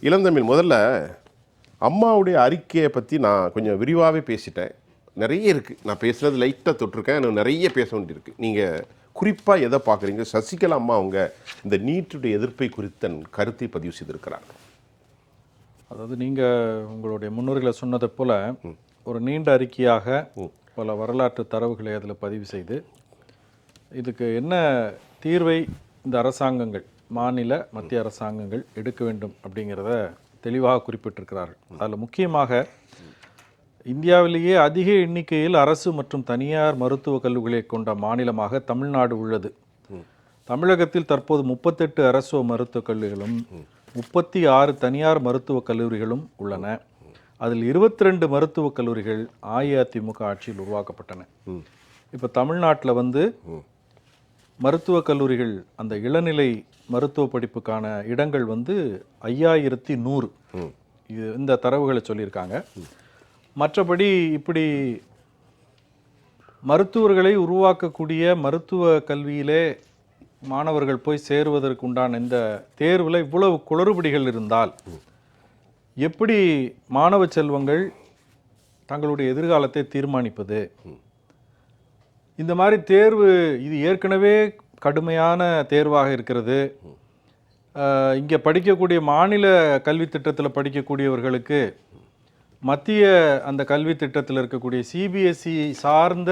இளந்தமிழ், முதல்ல அம்மாவுடைய அறிக்கையை பற்றி நான் கொஞ்சம் விரிவாகவே பேசிட்டேன். நிறைய இருக்குது, நான் பேசுகிறது லைட்டாக தொட்டிருக்கேன், எனக்கு நிறைய பேச வேண்டியிருக்கு. நீங்கள் குறிப்பாக எதை பார்க்குறீங்க? சசிகலா அம்மா அவங்க இந்த நீட்டுடைய எதிர்ப்பை குறித்த கருத்தை பதிவு செய்திருக்கிறாங்க. அதாவது நீங்கள் உங்களுடைய முன்னோர்களை சொன்னதை போல் ஒரு நீண்ட அறிக்கையாக பல வரலாற்று தரவுகளை அதில் பதிவு செய்து இதுக்கு என்ன தீர்வை இந்த அரசாங்கங்கள், மாநில மத்திய அரசாங்கங்கள் எடுக்க வேண்டும் அப்படிங்கிறத தெளிவாக குறிப்பிட்டிருக்கிறார்கள். அதில் முக்கியமாக இந்தியாவிலேயே அதிக எண்ணிக்கையில் அரசு மற்றும் தனியார் மருத்துவக் கல்லூரிகளை கொண்ட மாநிலமாக தமிழ்நாடு உள்ளது. தமிழகத்தில் தற்போது 38 அரசு மருத்துவக் கல்லூரிகளும் 36 தனியார் மருத்துவக் கல்லூரிகளும் உள்ளன. அதில் 22 மருத்துவக் கல்லூரிகள் அஇஅதிமுக ஆட்சியில் உருவாக்கப்பட்டன. இப்போ தமிழ்நாட்டில் மருத்துவக் கல்லூரிகள், அந்த இளநிலை மருத்துவ படிப்புக்கான இடங்கள் 5100. இந்த தரவுகளை சொல்லியிருக்காங்க. மற்றபடி இப்படி மருத்துவர்களை உருவாக்கக்கூடிய மருத்துவ கல்வியிலே மாணவர்கள் போய் சேருவதற்கு உண்டான இந்த தேர்வில் இவ்வளவு குளறுபடிகள் இருந்தால் எப்படி மாணவ செல்வங்கள் தங்களுடைய எதிர்காலத்தை தீர்மானிப்பது? இந்த மாதிரி தேர்வு இது ஏற்கனவே கடுமையான தேர்வாக இருக்கிறது. இங்கே படிக்கக்கூடிய மாநில கல்வி திட்டத்தில் படிக்கக்கூடியவர்களுக்கு மத்திய அந்த கல்வி திட்டத்தில் இருக்கக்கூடிய சிபிஎஸ்இ சார்ந்த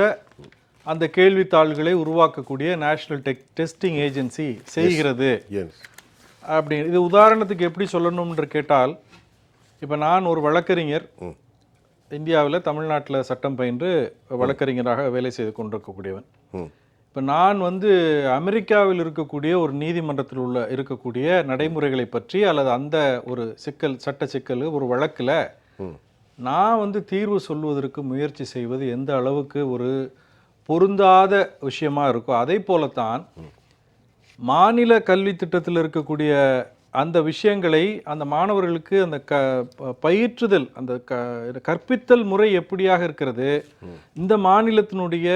அந்த கேள்வித்தாள்களை உருவாக்கக்கூடிய நேஷனல் டெஸ்டிங் ஏஜென்சி செய்கிறது. அப்படி இது உதாரணத்துக்கு எப்படி சொல்லணும்ன்ற கேட்டால், இப்போ நான் ஒரு வழக்கறிஞர், இந்தியாவில் தமிழ்நாட்டில் சட்டம் பயின்று வழக்கறிஞராக வேலை செய்து கொண்டிருக்கக்கூடியவன். இப்போ நான் அமெரிக்காவில் இருக்கக்கூடிய ஒரு நீதிமன்றத்தில் இருக்கக்கூடிய நடைமுறைகளை பற்றி அல்லது அந்த ஒரு சட்ட சிக்கல் ஒரு வழக்கில் நான் தீர்வு சொல்வதற்கு முயற்சி செய்வது எந்த அளவுக்கு ஒரு பொருந்தாத விஷயமா இருக்கோ, அதே போலத்தான் மாநில கல்வி திட்டத்தில் இருக்கக்கூடிய அந்த விஷயங்களை அந்த மாணவர்களுக்கு அந்த பயிற்றுதல், அந்த கற்பித்தல் முறை எப்படியாக இருக்கிறது, இந்த மாநிலத்தினுடைய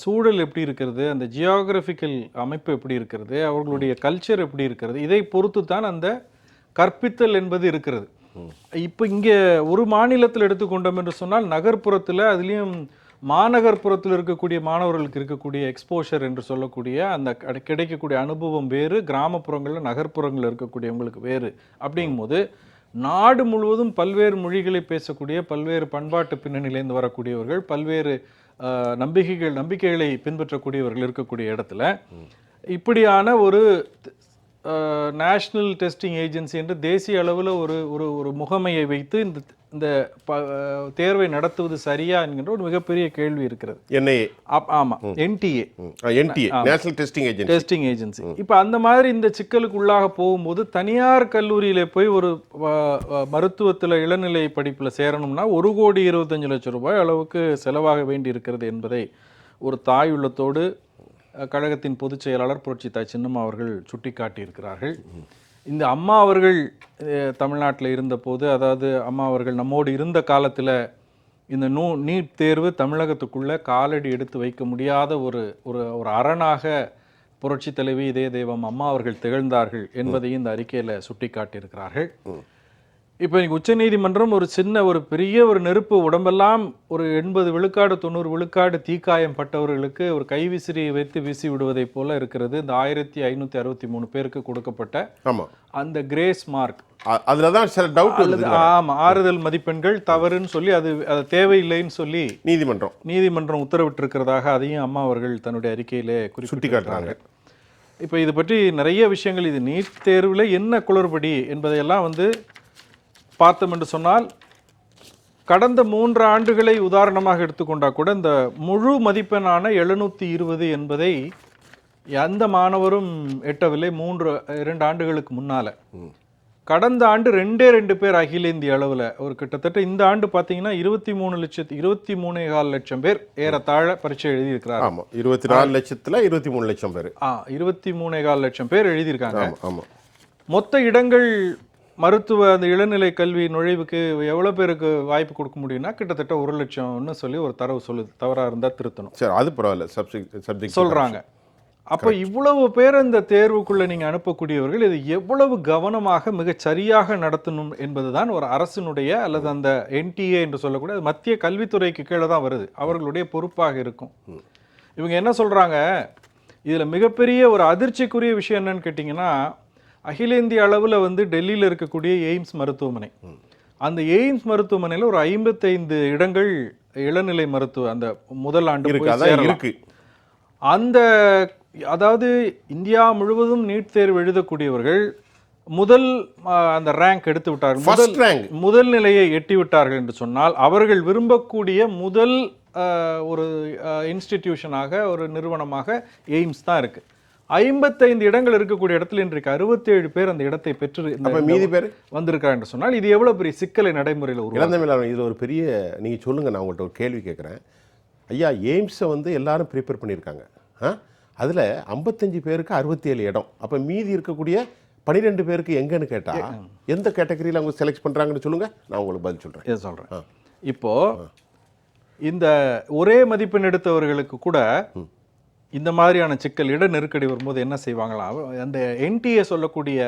சூழல் எப்படி இருக்கிறது, அந்த ஜியோகிராஃபிக்கல் அமைப்பு எப்படி இருக்கிறது, அவர்களுடைய கல்ச்சர் எப்படி இருக்கிறது, இதை பொறுத்து தான் அந்த கற்பித்தல் என்பது இருக்கிறது. இப்போ இங்கே ஒரு மாநிலத்தில் எடுத்துக்கொண்டோம் என்று சொன்னால், நகர்ப்புறத்தில், அதுலேயும் மாநகர்ப்புறத்தில் இருக்கக்கூடிய மாணவர்களுக்கு இருக்கக்கூடிய எக்ஸ்போஷர் என்று சொல்லக்கூடிய அந்த கிடைக்கக்கூடிய அனுபவம் வேறு, கிராமப்புறங்களில் நகர்ப்புறங்களில் இருக்கக்கூடியவங்களுக்கு வேறு. அப்படிங்கும்போது நாடு முழுவதும் பல்வேறு மொழிகளை பேசக்கூடிய, பல்வேறு பண்பாட்டு பின்னணியிலேருந்து வரக்கூடியவர்கள், பல்வேறு நம்பிக்கைகளை பின்பற்றக்கூடியவர்கள் இருக்கக்கூடிய இடத்துல இப்படியான ஒரு நேஷனல் டெஸ்டிங் ஏஜென்சி என்று தேசிய அளவில் ஒரு முகமையை வைத்து இந்த தேர்வை நடத்துவது சரியா என்கின்ற ஒரு மிகப்பெரிய கேள்வி இருக்கிறது. NDA national testing agency. இப்போ அந்த மாதிரி இந்த சிக்கலுக்கு உள்ளாக போகும்போது தனியார் கல்லூரியில போய் ஒரு மருத்துவத்தில் இளநிலை படிப்பில் சேரணும்னா 1,25,00,000 ரூபாய் அளவுக்கு செலவாக வேண்டி இருக்கிறது என்பதை ஒரு தாய் உள்ளத்தோடு கழகத்தின் பொதுச் செயலாளர் புரட்சி தாய் சின்னம்மா அவர்கள் சுட்டி காட்டியிருக்கிறார்கள். இந்த அம்மா அவர்கள் தமிழ்நாட்டில் இருந்தபோது, அதாவது அம்மா அவர்கள் நம்மோடு இருந்த காலத்தில் இந்த நீட் தேர்வு தமிழகத்துக்குள்ளே காலடி எடுத்து வைக்க முடியாத ஒரு ஒரு அரணாக புரட்சி தலைவி இதய தெய்வம் அம்மா அவர்கள் திகழ்ந்தார்கள் என்பதையும் இந்த அறிக்கையில் சுட்டி காட்டியிருக்கிறார்கள். இப்போ இன்னைக்கு உச்சநீதிமன்றம் ஒரு பெரிய ஒரு நெருப்பு, உடம்பெல்லாம் ஒரு 80 விழுக்காடு 90 விழுக்காடு தீக்காயம் பட்டவர்களுக்கு ஒரு கைவிசிறி வைத்து வீசி விடுவதை போல இருக்கிறது. இந்த 1563 பேருக்கு கொடுக்கப்பட்ட அந்த கிரேஸ் மார்க், அதுலதான் சில டவுட். ஆறுதல் மதிப்பெண்கள் தவறுன்னு சொல்லி அது தேவையில்லைன்னு சொல்லி நீதிமன்றம் உத்தரவிட்டிருக்கிறதாக அதையும் அம்மா அவர்கள் தன்னுடைய அறிக்கையிலே குறிப்பிட்டிருக்கிறாங்க. இப்போ இது பற்றி நிறைய விஷயங்கள், இது நீட் தேர்வில் என்ன குளறுபடி என்பதையெல்லாம் பார்த்தோம் என்று சொன்னால், கடந்த 3 ஆண்டுகளை உதாரணமாக எடுத்துக்கொண்டா கூட இந்த முழு மதிப்பெண்ணான 720 என்பதை எந்த மாணவரும் எட்டவில்லை. 2 ஆண்டுகளுக்கு முன்னால. கடந்த ஆண்டு 2 பேர் அகில இந்திய அளவில் ஒரு கிட்டத்தட்ட, இந்த ஆண்டு பார்த்தீங்கன்னா 23,1/4 லட்சம் பேர் ஏறத்தாழ பரீட்சை எழுதியிருக்கிறார். 24 லட்சத்தில் 23 லட்சம் பேர் 23,1/4 லட்சம் பேர் எழுதியிருக்காங்க. மொத்த இடங்கள் மருத்துவ அந்த இளநிலை கல்வி நுழைவுக்கு எவ்வளோ பேருக்கு வாய்ப்பு கொடுக்க முடியும்னா கிட்டத்தட்ட 1 லட்சம்னு சொல்லி ஒரு தரவு சொல்லுது. தவறாக இருந்தால் திருத்தணும். சரி, அது பரவாயில்ல, சப்ஜெக்ட் சொல்கிறாங்க. அப்ப இவ்வளவு பேர் இந்த தேர்வுக்குள்ள நீங்க அனுப்பக்கூடியவர்கள் இது எவ்வளவு கவனமாக மிகச் சரியாக நடத்தணும் என்பதுதான் ஒரு அரசினுடைய அல்லது அந்த என்டிஏ என்று சொல்லக்கூடிய அது மத்திய கல்வித்துறைக்கு கீழே தான் வருது, அவர்களுடைய பொறுப்பாக இருக்கும். இவங்க என்ன சொல்றாங்க, இதுல மிகப்பெரிய ஒரு அதிர்ச்சிக்குரிய விஷயம் என்னன்னு கேட்டிங்கன்னா, அகில இந்திய அளவில் வந்து டெல்லியில் இருக்கக்கூடிய எய்ம்ஸ் மருத்துவமனை, அந்த எய்ம்ஸ் மருத்துவமனையில் ஒரு 55 இடங்கள் இளநிலை மருத்துவ அந்த முதல் ஆண்டு போய் சேரலாம். இருக்கு. அந்த அதாவது இந்தியா முழுவதும் நீட் தேர்வு எழுதக்கூடியவர்கள் முதல் அந்த ரேங்க் எடுத்து விட்டார்கள், முதல் நிலையை எட்டி விட்டார்கள் என்று சொன்னால் அவர்கள் விரும்பக்கூடிய முதல் ஒரு இன்ஸ்டிடியூஷனாக ஒரு நிறுவனமாக எய்ம்ஸ் தான் இருக்கு. 55 இடங்கள் இருக்கக்கூடிய இடத்துல இன்றைக்கு 67 பேர் அந்த இடத்தை பெற்று மீதி பேர் வந்திருக்காங்க என்று சொன்னால் இது எவ்வளவு பெரிய சிக்கலை நடைமுறையில் உருவாக்கும். இது ஒரு பெரிய, நீங்க சொல்லுங்க, நான் உங்கள்கிட்ட ஒரு கேள்வி கேட்குறேன். ஐயா, எய்ம்ஸை வந்து எல்லாரும் ப்ரிப்பேர் பண்ணியிருக்காங்க, அதில் 55 பேருக்கு 67 இடம், அப்போ மீதி இருக்கக்கூடிய 12 பேருக்கு எங்கன்னு கேட்டால் எந்த கேட்டகரியில் அவங்க செலக்ட் பண்ணுறாங்கன்னு சொல்லுங்கள், நான் உங்களுக்கு பதில் சொல்கிறேன். இதை சொல்கிறேன். இப்போது இந்த ஒரே மதிப்பெண் எடுத்தவர்களுக்கு கூட இந்த மாதிரியான சிக்கல் இட நெருக்கடி வரும்போது என்ன செய்வாங்களாம், அந்த என்டிஏ சொல்லக்கூடிய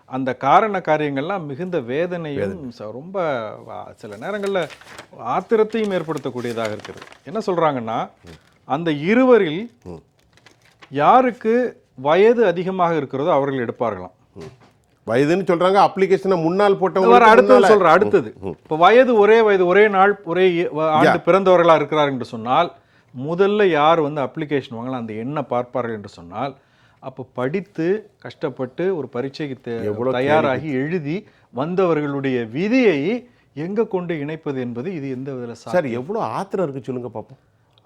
அந்த காரண காரியங்கள்லாம் மிகுந்த வேதனையும் ரொம்ப சில நேரங்களில் ஆத்திரத்தையும் ஏற்படுத்தக்கூடியதாக இருக்கிறது. என்ன சொல்கிறாங்கன்னா, அந்த இருவரில் யாருக்கு வயது அதிகமாக இருக்கிறதோ அவர்கள் எடுப்பார்களாம். வயதுன்னு சொல்றாங்க, அப்ளிகேஷனை முன்னால் போட்டவங்க. அடுத்தது சொல்ற, அடுத்தது இப்போ வயது ஒரே நாள் ஒரே ஆண்டு பிறந்தவர்களா இருக்கிறார் என்று சொன்னால் முதல்ல யார் வந்து அப்ளிகேஷன் வாங்கலாம் அந்த எண்ணை பார்ப்பார்கள் என்று சொன்னால், அப்போ படித்து கஷ்டப்பட்டு ஒரு பரீட்சைக்கு தயாராகி எழுதி வந்தவர்களுடைய விதியை எங்க கொண்டு இணைப்பது என்பது இது எந்த விதத்தில் சார் எவ்வளோ ஆத்திரம் இருக்கு சொல்லுங்க பார்ப்போம்.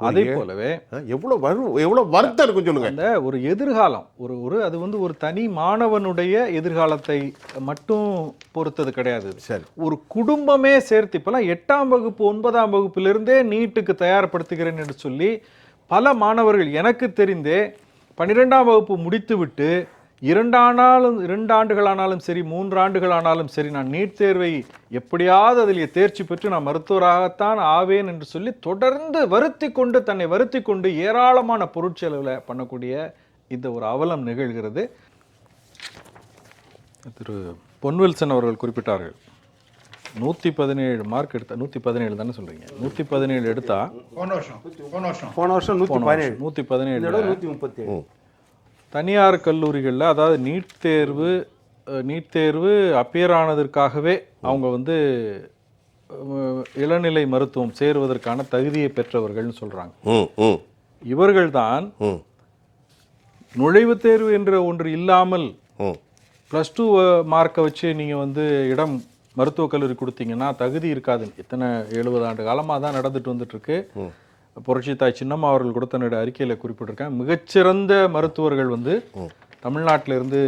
அதே போலவே எவ்வளோ வருத்தம் இருக்கும் சொல்லுங்க. அந்த ஒரு எதிர்காலம் அது வந்து ஒரு தனி மாணவனுடைய எதிர்காலத்தை மட்டும் பொறுத்தது கிடையாது. சரி, ஒரு குடும்பமே சேர்த்து இப்பெல்லாம் 8ஆம் வகுப்பு 9ஆம் வகுப்பிலிருந்தே நீட்டுக்கு தயார்படுத்துகிறேன் என்று சொல்லி பல மாணவர்கள் எனக்கு தெரிந்தே 12ஆம் வகுப்பு முடித்துவிட்டு 2 ஆண்டுகளானாலும் சரி 3 ஆண்டுகளானாலும் சரி நான் நீட் தேர்வை எப்படியாவது அதில் தேர்ச்சி பெற்று நான் மருத்துவராகத்தான் ஆவேன் என்று சொல்லி தொடர்ந்து தன்னை வருத்தி கொண்டு ஏராளமான பொருட்செலவில் பண்ணக்கூடிய இந்த ஒரு அவலம் நிகழ்கிறது. திரு பொன்வில்சன் அவர்கள் குறிப்பிட்டார்கள், 117 மார்க் எடுத்தா 117 தானே சொல்றீங்க, 117 எடுத்தா போன வருஷம் 117 தனியார் கல்லூரிகளில், அதாவது நீட் தேர்வு அப்பியர் ஆனதற்காகவே அவங்க வந்து இளநிலை மருத்துவம் சேருவதற்கான தகுதியை பெற்றவர்கள்னு சொல்றாங்க. இவர்கள்தான் நுழைவுத் தேர்வு என்ற ஒன்று இல்லாமல் +2 மார்க்கை வச்சு நீங்க வந்து இடம் மருத்துவக் கல்லூரி கொடுத்தீங்கன்னா தகுதி இருக்காது. இத்தனை 70 ஆண்டு காலமாக தான் நடந்துட்டு வந்துட்டு இருக்கு. புரட்சி தாய் சின்னம்மா அவர்கள் கொடுத்த அறிக்கையில் குறிப்பிட்டிருக்காங்க, மிகச்சிறந்த மருத்துவர்கள் வந்து தமிழ்நாட்டிலிருந்து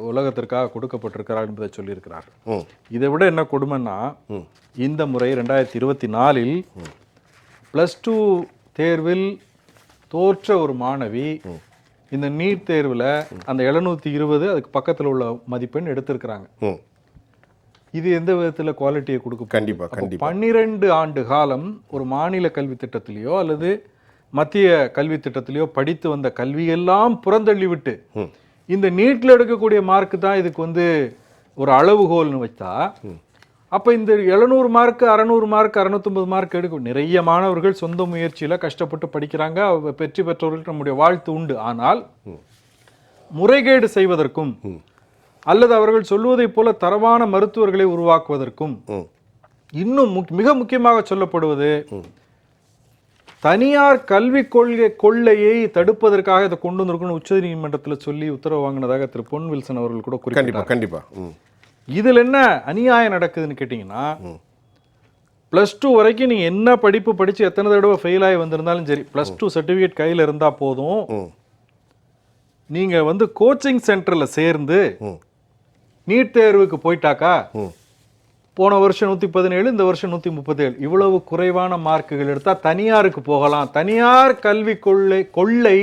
உலகத்திற்காக கொடுக்கப்பட்டிருக்கிறார் என்பதை சொல்லியிருக்கிறார்கள். இதை விட என்ன கொடுமைன்னா, இந்த முறை 2024 +2 தேர்வில் தோற்ற ஒரு மாணவி இந்த நீட் தேர்வில் அந்த 720 அதுக்கு பக்கத்தில் உள்ள மதிப்பெண் எடுத்திருக்கிறாங்க. இது எந்த விதத்தில் குவாலிட்டியை கொடுக்கும்? கண்டிப்பாக 12 ஆண்டு காலம் ஒரு மாநில கல்வி திட்டத்திலேயோ அல்லது மத்திய கல்வி திட்டத்திலேயோ படித்து வந்த கல்வியெல்லாம் புறந்தள்ளிவிட்டு இந்த நீட்டில் எடுக்கக்கூடிய மார்க்கு தான் இதுக்கு வந்து ஒரு அளவுகோல்னு வச்சா, அப்போ இந்த 700 மார்க்கு 600 மார்க் 650 மார்க் எடுக்கும். நிறைய மாணவர்கள் சொந்த முயற்சியில் கஷ்டப்பட்டு படிக்கிறாங்க, வெற்றி பெற்றவர்களுக்கு நம்முடைய வாழ்த்து உண்டு. ஆனால் முறைகேடு செய்வதற்கும் அல்லது அவர்கள் சொல்வதைப் போல தரமான மருத்துவர்களை உருவாக்குவதற்கும் இன்னும் மிக முக்கியமாக சொல்லப்படுவது தனியார் கல்வி கொள்ளையை தடுப்பதற்காக இதை கொண்டு வந்திருக்கணும் உச்ச நீதிமன்றத்தில் சொல்லி உத்தரவு வாங்கினதாக திரு பொன்வில்சன் அவர்கள் கூட குறிப்பிட்டார். கண்டிப்பா இதில் என்ன அநியாயம் நடக்குதுன்னு கேட்டிங்கன்னா, +2 வரைக்கும் நீங்கள் என்ன படிப்பு படித்து எத்தனை தடவை ஃபெயில் ஆகி வந்திருந்தாலும் சரி, +2 சர்டிஃபிகேட் கையில் இருந்தால் போதும், நீங்கள் வந்து கோச்சிங் சென்டரில் சேர்ந்து நீட் தேர்வுக்கு போயிட்டாக்கா போன வருஷம் 117, இந்த வருஷம் 137. இவ்வளவு குறைவான மார்க்குகள் எடுத்தா தனியாருக்கு போகலாம். தனியார் கல்வி கொள்ளை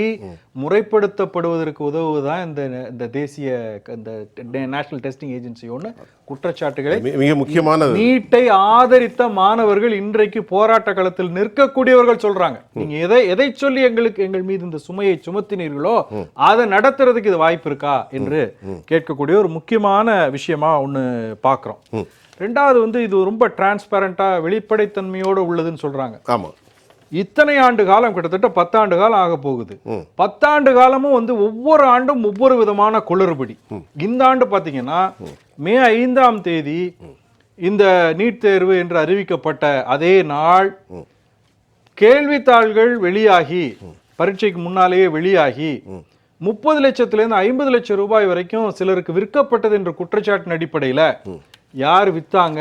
முறைப்படுத்தப்படுவதற்கு உதவுதான் இந்த தேசிய இந்த நேஷனல் டெஸ்டிங் ஏஜென்சி ஒன்று குற்றச்சாட்டுகளை மிக முக்கியமான நீட்டை ஆதரித்த மாணவர்கள் இன்றைக்கு போராட்ட களத்தில் நிற்கக்கூடியவர்கள் சொல்றாங்க. நீங்க எதை சொல்லி எங்கள் மீது இந்த சுமையை சுமத்தினீர்களோ அதை நடத்துறதுக்கு இது வாய்ப்பு இருக்கா என்று கேட்கக்கூடிய ஒரு முக்கியமான விஷயமா ஒண்ணு பாக்குறோம். ரெண்டாவது இது ரொம்ப டிரான்ஸ்பரண்டா வெளிப்படைத்தன்மையோட உள்ளதுன்னு சொல்றாங்க. ஆமா, இத்தனை ஆண்டு காலம் கிட்டத்தட்ட 10 ஆண்டு காலம் ஆக போகுது. 10 ஆண்டு காலமும் ஒவ்வொரு ஆண்டும் ஒவ்வொரு விதமான குளறுபடி. இந்த ஆண்டு பாத்தீங்கன்னா மே 5ஆம் தேதி இந்த நீட் தேர்வு என்று அறிவிக்கப்பட்ட அதே நாள் கேள்வித்தாள்கள் வெளியாகி பரீட்சைக்கு முன்னாலேயே வெளியாகி 30 லட்சத்திலிருந்து 50 லட்சம் ரூபாய் வரைக்கும் சிலருக்கு விற்கப்பட்டது என்ற குற்றச்சாட்டின் அடிப்படையில யார் வித்தாங்க,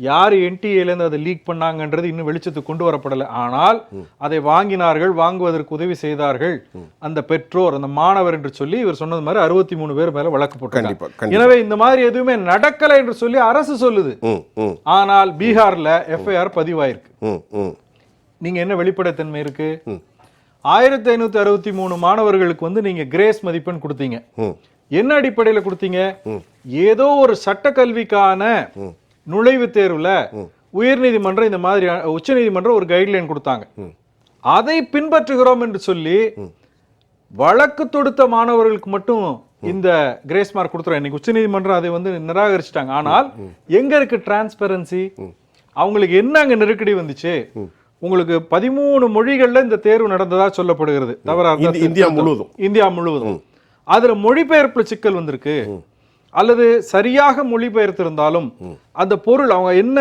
யார் என்டிஏலேருந்து அதை லீக் பண்ணாங்கன்றது இன்னும் வெளிச்சத்துக்கு கொண்டு வரப்படலை. ஆனால் அதை வாங்கினார்கள், வாங்குவதற்கு உதவி செய்தார்கள் அந்த பெற்றோர், அந்த மாணவர் என்று சொல்லி இவர் சொன்னது மாதிரி 63 பேர் மேல வழக்கு போட்டாங்க. எனவே இந்த மாதிரி எதுவுமே நடக்கலை என்று சொல்லி அரசு சொல்லுது. ஆனால் பீகார்ல எஃப்ஐஆர் பதிவாயிருக்கு. நீங்க என்ன வெளிப்படைத்தன்மை இருக்கு? 1563 மாணவர்களுக்கு நீங்க கிரேஸ் மதிப்பெண் கொடுத்தீங்க. என்ன அடிப்படையில் கொடுத்தீங்க? ஏதோ ஒரு சட்ட கல்விக்கான நுழைவுத் தேர்வுல உயர்நீதிமன்றம் இந்த மாதிரி உச்சநீதிமன்றம் ஒரு கைட்லைன் கொடுத்தாங்க. அதை பின்பற்றுகிறோம் என்று சொல்லி வழக்கு தொடுத்த மாணவர்களுக்கு மட்டும் இந்த கிரேஸ் மார்க் கொடுத்துறோம். இன்னைக்கு உச்சநீதிமன்றம் அதை நிராகரிச்சிட்டாங்க. ஆனால் எங்க இருக்கு டிரான்ஸ்பரன்சி? அவங்களுக்கு என்ன அங்க நெருக்கடி வந்துச்சு? உங்களுக்கு 13 மொழிகள்ல இந்த தேர்வு நடந்ததா சொல்லப்படுகிறது. தவறா இந்தியா முழுவதும் அதுல மொழிபெயர்ப்புல சிக்கல் வந்திருக்கு. அல்லது சரியாக மொழிபெயர்த்திருந்தாலும் அந்த பொருள் அவங்க என்ன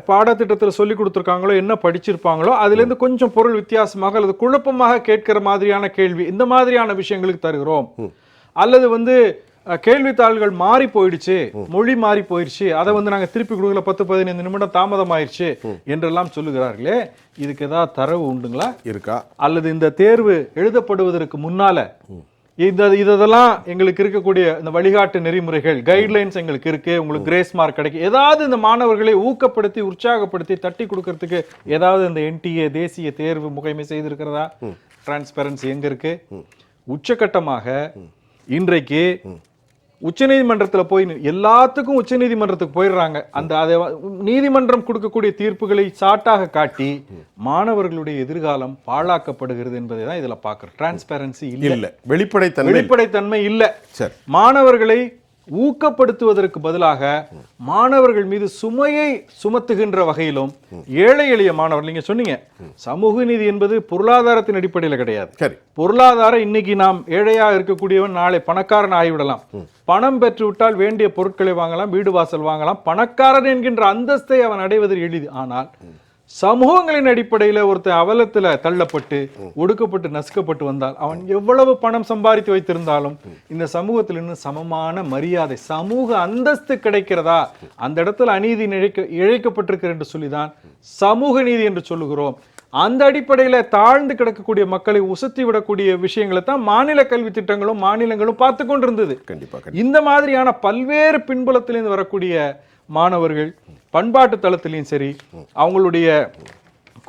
பாடத்திட்டத்தில் சொல்லி கொடுத்துருக்காங்களோ, என்ன படிச்சிருப்பாங்களோ அதுல இருந்து கொஞ்சம் பொருள் வித்தியாசமாக அல்லது குழப்பமாக கேட்கிற மாதிரியான கேள்வி, இந்த மாதிரியான விஷயங்களுக்கு தருகிறோம். அல்லது கேள்வித்தாள்கள் மாறி போயிடுச்சு, மொழி மாறி போயிடுச்சு, அதை நாங்க திருப்பி கொடுக்கல, 10-15 நிமிடம் தாமதம் ஆயிடுச்சு என்றெல்லாம் சொல்லுகிறார்களே, இதுக்கு ஏதாவது தரவு உண்டுங்களா இருக்கா? அல்லது இந்த தேர்வு எழுதப்படுவதற்கு முன்னால இதெல்லாம் எங்களுக்கு இருக்கக்கூடிய இந்த வழிகாட்டு நெறிமுறைகள் கைட்லைன்ஸ் எங்களுக்கு இருக்கு, உங்களுக்கு கிரேஸ் மார்க் கிடைக்கும், ஏதாவது இந்த மாணவர்களை ஊக்கப்படுத்தி உற்சாகப்படுத்தி தட்டி கொடுக்கறதுக்கு ஏதாவது இந்த என்டிஏ தேசிய தேர்வு முகமை செய்திருக்கிறதா? டிரான்ஸ்பரன்சி எங்க இருக்கு? உச்சகட்டமாக இன்றைக்கு உச்சநீதிமன்றத்தில் போய் எல்லாத்துக்கும் உச்சநீதிமன்றத்துக்கு போயிடுறாங்க. அதை நீதிமன்றம் கொடுக்கக்கூடிய தீர்ப்புகளை சாட்டாக காட்டி மாணவர்களுடைய எதிர்காலம் பாழாக்கப்படுகிறது என்பதை தான் இதுல பாக்குறோம். டிரான்ஸ்பரன்சி இல்ல, வெளிப்படைத்தன்மை இல்ல. மாணவர்களை ஊக்கப்படுத்துவதற்கு பதிலாக மாணவர்கள் மீது சுமையை சுமத்துகின்ற வகையிலும் ஏழை எளிய மாணவர்கள், நீங்க சொன்னீங்க சமூக நீதி என்பது பொருளாதாரத்தின் அடிப்படையில் கிடையாது. பொருளாதாரம் இன்னைக்கு நாம் ஏழையா இருக்கக்கூடியவன் நாளை பணக்காரன் ஆகிவிடலாம். பணம் பெற்றுவிட்டால் வேண்டிய பொருட்களை வாங்கலாம், வீடு வாசல் வாங்கலாம், பணக்காரன் என்கின்ற அந்தஸ்தை அவன் அடைவது எளிது. ஆனால் சமூகங்களின் அடிப்படையில் ஒருத்தர் அவலத்துல தள்ளப்பட்டு ஒடுக்கப்பட்டு நசுக்கப்பட்டு வந்தால் அவன் எவ்வளவு பணம் சம்பாதித்து வைத்திருந்தாலும் இந்த சமூகத்தில் இன்னும் சமமான மரியாதை, சமூக அந்தஸ்து கிடைக்கிறதா, அந்த இடத்துல அநீதி இழைக்கப்பட்டிருக்கிறது என்று சொல்லிதான் சமூக நீதி என்று சொல்லுகிறோம். அந்த அடிப்படையில தாழ்ந்து கிடக்கக்கூடிய மக்களை உசத்தி விடக்கூடிய விஷயங்களை தான் மாநில கல்வி திட்டங்களும் மாநிலங்களும் பார்த்து கொண்டிருந்தது. இந்த மாதிரியான பல்வேறு பின்புலத்திலிருந்து வரக்கூடிய மாணவர்கள் பண்பாட்டு தளத்திலையும் சரி, அவங்களுடைய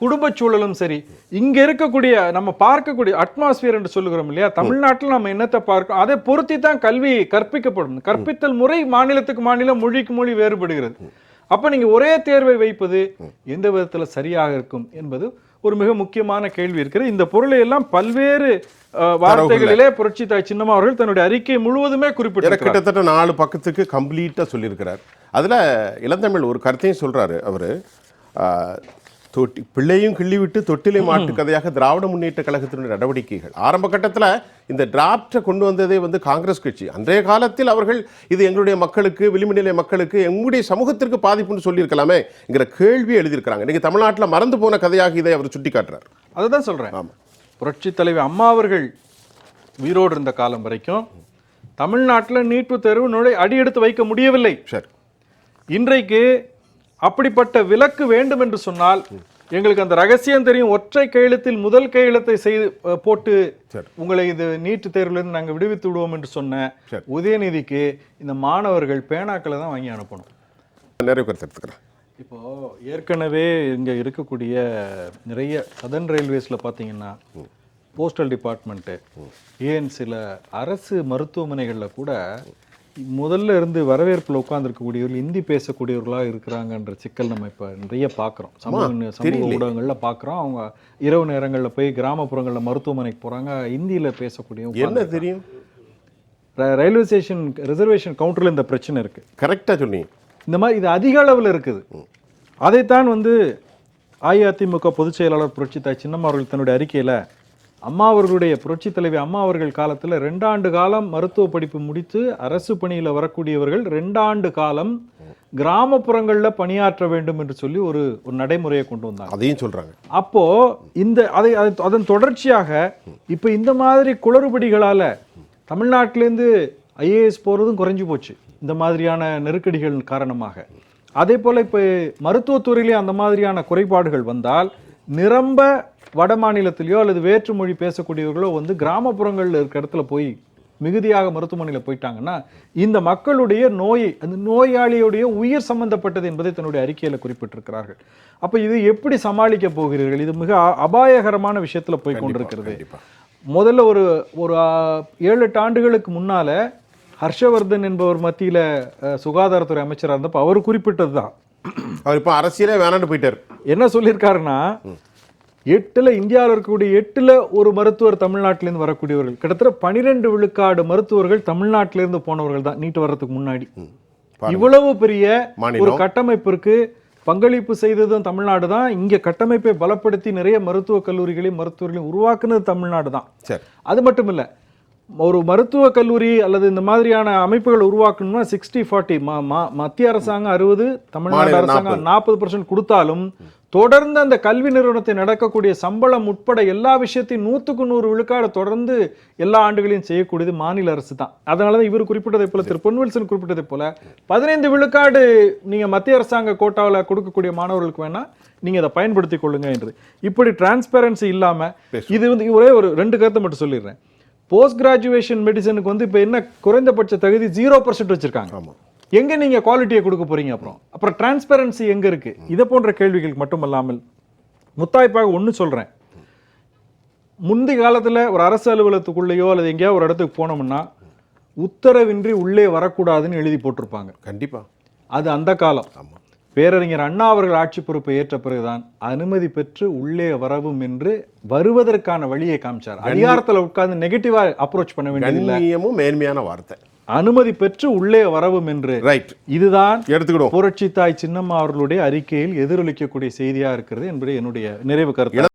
குடும்ப சூழலும் சரி, இங்க இருக்கக்கூடிய நம்ம பார்க்கக்கூடிய அட்மாஸ்பியர் என்று சொல்லுகிறோம் இல்லையா, தமிழ்நாட்டில் நம்ம என்னத்தை பார்க்கிறோம் அதை பொருத்தி தான் கல்வி கற்பிக்கப்படும். கற்பித்தல் முறை மாநிலத்துக்கு மாநிலம், மொழிக்கு மொழி வேறுபடுகிறது. அப்ப நீங்க ஒரே தேர்வை வைப்பது எந்த விதத்துல சரியாக இருக்கும் என்பது ஒரு மிக முக்கியமான கேள்வி இருக்கிறது. இந்த பொருளை எல்லாம் பல்வேறு வார்த்தைகளிலே புரட்சி தாய் சின்னம்மா அவர்கள் தன்னுடைய அறிக்கை முழுவதுமே குறிப்பிட்டு கிட்டத்தட்ட 4 பக்கத்துக்கு கம்ப்ளீட்டா சொல்லியிருக்கிறார். அதுல இளந்தமிழ் ஒரு கருத்தையும் சொல்றாரு. அவரு பிள்ளையும் கிள்ளிவிட்டு தொட்டிலை மாட்டு கதையாக திராவிட முன்னேற்ற கழகத்தினுடைய நடவடிக்கைகள் ஆரம்ப கட்டத்தில் இந்த டிராப்டை கொண்டு வந்ததே காங்கிரஸ் கட்சி. அன்றைய காலத்தில் அவர்கள் இது எங்களுடைய மக்களுக்கு, விளிம்புநிலை மக்களுக்கு, எங்களுடைய சமூகத்திற்கு பாதிப்புன்னு சொல்லியிருக்கலாமே என்கிற கேள்வி எழுதியிருக்கிறாங்க. இன்னைக்கு தமிழ்நாட்டில் மறந்து போன கதையாக இதை அவர் சுட்டி காட்டுறார். அதுதான் சொல்றேன். ஆமாம், புரட்சி தலைவி அம்மா அவர்கள் உயிரோடு இருந்த காலம் வரைக்கும் தமிழ்நாட்டில் நீட்டு தேர்வு அடி எடுத்து வைக்க முடியவில்லை. சரி, இன்றைக்கு அப்படிப்பட்ட விலக்கு வேண்டும் என்று சொன்னால் எங்களுக்கு அந்த ரகசியம் தெரியும். ஒற்றை கையெழுத்தில் முதல் கையெழுத்தை செய்து போட்டு உங்களை இது நீட்டு தேர்விலிருந்து நாங்கள் விடுவித்து விடுவோம் என்று சொன்ன உதயநிதிக்கு இந்த மாணவர்கள் பேனாக்களை தான் வாங்கி அனுப்பணும். நிறைய கருத்து எடுத்துக்கிறேன். இப்போ ஏற்கனவே இங்க இருக்கக்கூடிய நிறைய சதர்ன் ரயில்வேஸ்ல பாத்தீங்கன்னா போஸ்டல் டிபார்ட்மெண்ட்டு ஏன் சில அரசு மருத்துவமனைகள்ல கூட முதல்ல இருந்து வரவேற்பில் உட்கார்ந்துருக்கக்கூடியவர்கள் இந்தி பேசக்கூடியவர்களாக இருக்கிறாங்கன்ற சிக்கல் நம்ம இப்போ நிறைய பார்க்குறோம். சமூக ஊடகங்களில் பார்க்குறோம். அவங்க இரவு நேரங்களில் போய் கிராமப்புறங்களில் மருத்துவமனைக்கு போகிறாங்க, இந்தியில் பேசக்கூடிய என்ன தெரியும். ரயில்வே ஸ்டேஷன் ரிசர்வேஷன் கவுண்டரில் இந்த பிரச்சனை இருக்குது. கரெக்டாக சொன்னீங்க. இந்த மாதிரி இது அதிக அளவில் இருக்குது. அதைத்தான் அஇஅதிமுக பொதுச் செயலாளர் புரட்சித்தாய் சின்னம்மா அவர்கள் தன்னுடைய அறிக்கையில் அம்மா அவர்களுடைய புரட்சி தலைவி அம்மா அவர்கள் காலத்தில் 2 ஆண்டு காலம் மருத்துவ படிப்பு முடித்து அரசு பணியில் வரக்கூடியவர்கள் 2 ஆண்டு காலம் கிராமப்புறங்களில் பணியாற்ற வேண்டும் என்று சொல்லி ஒரு நடைமுறையை கொண்டு வந்தாங்க. அதையும் சொல்றாங்க. அப்போ அதன் தொடர்ச்சியாக இப்போ இந்த மாதிரி குளறுபடிகளால் தமிழ்நாட்டிலேருந்து ஐஏஎஸ் போகிறதும் குறைஞ்சி போச்சு இந்த மாதிரியான நெருக்கடிகள் காரணமாக. அதே போல் இப்போ மருத்துவத்துறையிலே அந்த மாதிரியான குறைபாடுகள் வந்தால் நிரம்ப வட மாநிலத்திலேயோ அல்லது வேற்று மொழி பேசக்கூடியவர்களோ கிராமப்புறங்களில் இருக்கிற இடத்துல போய் மிகுதியாக மருத்துவமனையில் போயிட்டாங்கன்னா இந்த மக்களுடைய அந்த நோயாளியுடைய உயிர் சம்பந்தப்பட்டது என்பதை தன்னுடைய அறிக்கையில் குறிப்பிட்டிருக்கிறார்கள். அப்போ இது எப்படி சமாளிக்க போகிறீர்கள்? இது மிக அபாயகரமான விஷயத்தில் போய் கொண்டிருக்கிறது. முதல்ல ஒரு 7-8 ஆண்டுகளுக்கு முன்னால ஹர்ஷவர்தன் என்பவர் மத்தியில் சுகாதாரத்துறை அமைச்சராக இருந்தப்போ அவர் குறிப்பிட்டது தான். அவர் இப்போ அரசியலே வேணான்னு போயிட்டார். என்ன சொல்லியிருக்காருன்னா, இந்தியாவில் இருக்கக்கூடிய 8ல் ஒரு மருத்துவர் தமிழ்நாட்டிலேருந்து வரக்கூடியவர்கள் கிட்டத்தட்ட 12 விழுக்காடு மருத்துவர்கள் தமிழ்நாட்டிலேருந்து போனவர்கள் தான் நீட் வர்றதுக்கு முன்னாடி. இவ்வளவு பெரிய ஒரு கட்டமைப்பிற்கு பங்களிப்பு செய்ததும் தமிழ்நாடு தான். இங்க கட்டமைப்பை பலப்படுத்தி நிறைய மருத்துவக் கல்லூரிகளையும் மருத்துவர்களையும் உருவாக்குனது தமிழ்நாடு தான். அது மட்டும் இல்ல, ஒரு மருத்துவக் கல்லூரி அல்லது இந்த மாதிரியான அமைப்புகள் உருவாக்கணும்னா 60-40 மத்திய அரசாங்கம் 60, தமிழ்நாடு அரசாங்கம் 40% கொடுத்தாலும் தொடர்ந்து அந்த கல்வி நிறுவனத்தை நடக்கக்கூடிய சம்பளம் உட்பட எல்லா விஷயத்தையும் 100க்கு 100 விழுக்காடு தொடர்ந்து எல்லா ஆண்டுகளையும் செய்யக்கூடியது மாநில அரசு தான். அதனாலதான் இவர் குறிப்பிட்டதை போல, திரு பொன்வெல்சன் குறிப்பிட்டதை போல 15 விழுக்காடு நீங்க மத்திய அரசாங்க கோட்டாவில் கொடுக்கக்கூடிய மாணவர்களுக்கு வேணா நீங்க அதை பயன்படுத்திக் கொள்ளுங்க என்று. இப்படி டிரான்ஸ்பரன்சி இல்லாம இது ஒரே ஒரு 2 கருத்தை மட்டும் சொல்லிடுறேன். போஸ்ட் கிராஜுவேஷன் மெடிசனுக்கு இப்ப என்ன குறைந்தபட்ச தகுதி 0% வச்சிருக்காங்க. எங்க நீங்க குவாலிட்டியை கொடுக்க போறீங்க? அப்புறம் டிரான்ஸ்பரன்சி எங்க இருக்கு? இதை போன்ற கேள்விகள் மட்டுமல்லாமல் முத்தாய்ப்பாக ஒண்ணு சொல்றேன். முந்தைய காலத்துல ஒரு அரசு அலுவலகத்துக்குள்ளேயோ அல்லது எங்கேயாவது ஒரு இடத்துக்கு போனோம்னா உத்தரவின்றி உள்ளே வரக்கூடாதுன்னு எழுதி போட்டிருப்பாங்க. கண்டிப்பா. அது அந்த காலம். பேரறிஞர் அண்ணா அவர்கள் ஆட்சி பொறுப்பை ஏற்ற பிறகுதான் அனுமதி பெற்று உள்ளே வரவும் என்று வருவதற்கான வழியை காமிச்சார். அதிகாரத்துல உட்கார்ந்து நெகட்டிவா அப்ரோச் பண்ண வேண்டியதில்லை. மேன்மையான வார்த்தை. அனுமதி பெற்று உள்ளே வரவும் என்று. இதுதான் எடுத்துக்கிடும் புரட்சி தாய் சின்னம்மா அவர்களுடைய அறிக்கையில் எதிரொலிக்கக்கூடிய செய்தியா இருக்கிறது என்பது என்னுடைய நிறைவு கருத்து.